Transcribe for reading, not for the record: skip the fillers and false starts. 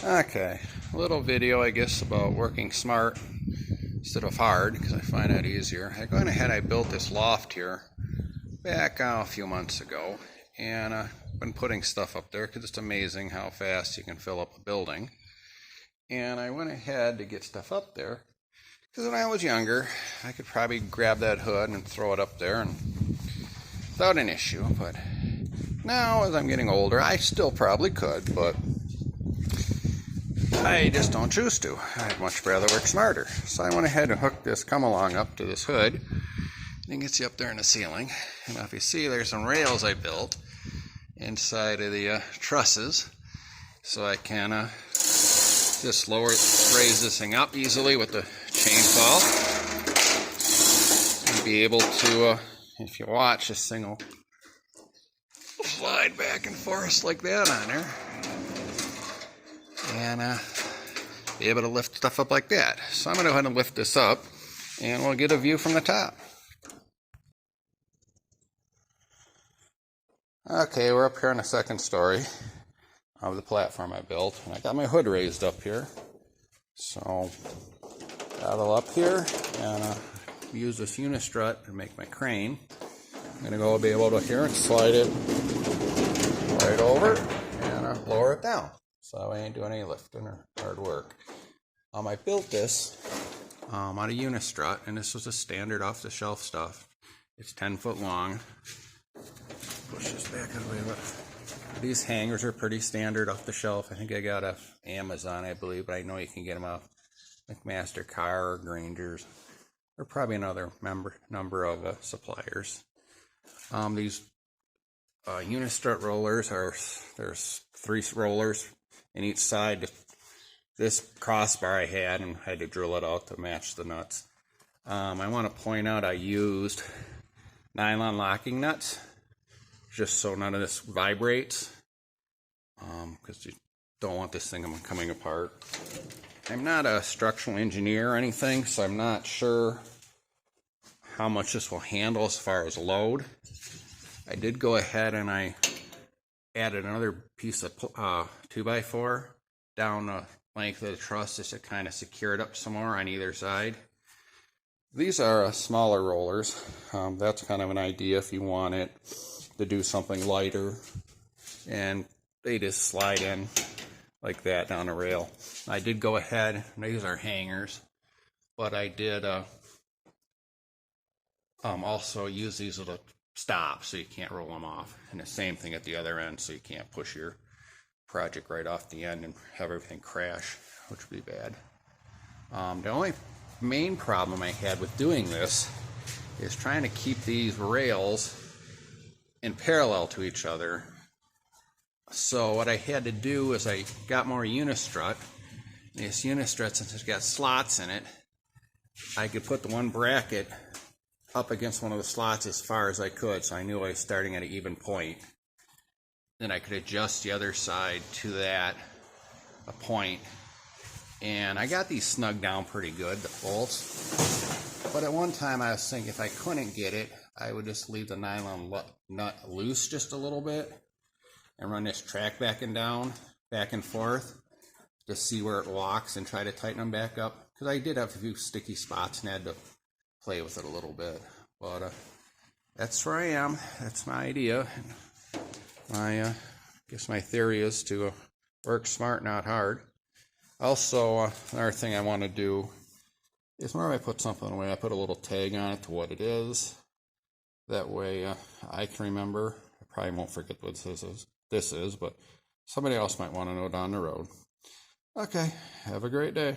Okay, a little video I guess about working smart instead of hard, because I find that easier. I went ahead, I built this loft here back a few months ago, and I've been putting stuff up there because it's amazing how fast you can fill up a building. And I went ahead to get stuff up there because when I was younger I could probably grab that hood and throw it up there and without an issue, but now as I'm getting older I still probably could, but I just don't choose to. I'd much rather work smarter. So I went ahead and hooked this come along up to this hood, and it gets you up there in the ceiling. And if you see, there's some rails I built inside of the trusses, so I can just raise this thing up easily with the chainsaw, and be able to, if you watch, this thing will slide back and forth like that on there. And be able to lift stuff up like that. So I'm going to go ahead and lift this up, and we'll get a view from the top. Okay, we're up here on the second story of the platform I built, and I got my hood raised up here. So paddle up here and use this unistrut to make my crane. I'm going to be able to here and slide it right over and lower it down. So I ain't doing any lifting or hard work. I built this out of unistrut, and this was a standard off-the-shelf stuff. It's 10 foot long. Push this back out of the way a bit. These hangers are pretty standard off the shelf. I think I got off Amazon, I believe, but I know you can get them off like Mastercar or Granger's, or probably another number of suppliers. These unistrut rollers there's 3 rollers in each side. This crossbar I had, and I had to drill it out to match the nuts. I want to point out I used nylon locking nuts just so none of this vibrates, because you don't want this thing coming apart. I'm not a structural engineer or anything, so I'm not sure how much this will handle as far as load. I did go ahead and I added another piece of 2x4 down the length of the truss just to kind of secure it up some more on either side. These are smaller rollers. That's kind of an idea if you want it to do something lighter, and they just slide in like that down a rail. I did go ahead, these are hangers, but I did also use these little stops so you can't roll them off, and the same thing at the other end so you can't push your project right off the end and have everything crash, which would be bad. The only main problem I had with doing this is trying to keep these rails in parallel to each other. So what I had to do is I got more unistrut. This unistrut, since it's got slots in it, I could put the one bracket up against one of the slots as far as I could, so I knew I was starting at an even point. Then I could adjust the other side to that a point, and I got these snug down pretty good, the bolts. But at one time I was thinking if I couldn't get it, I would just leave the nylon nut loose just a little bit and run this track back and forth to see where it locks and try to tighten them back up, because I did have a few sticky spots and had to play with it a little bit. But that's where I am. That's my idea. I guess my theory is to work smart, not hard. Also, another thing I want to do is whenever I put something away, I put a little tag on it to what it is. That way I can remember. I probably won't forget what this is, but somebody else might want to know down the road. Okay, have a great day.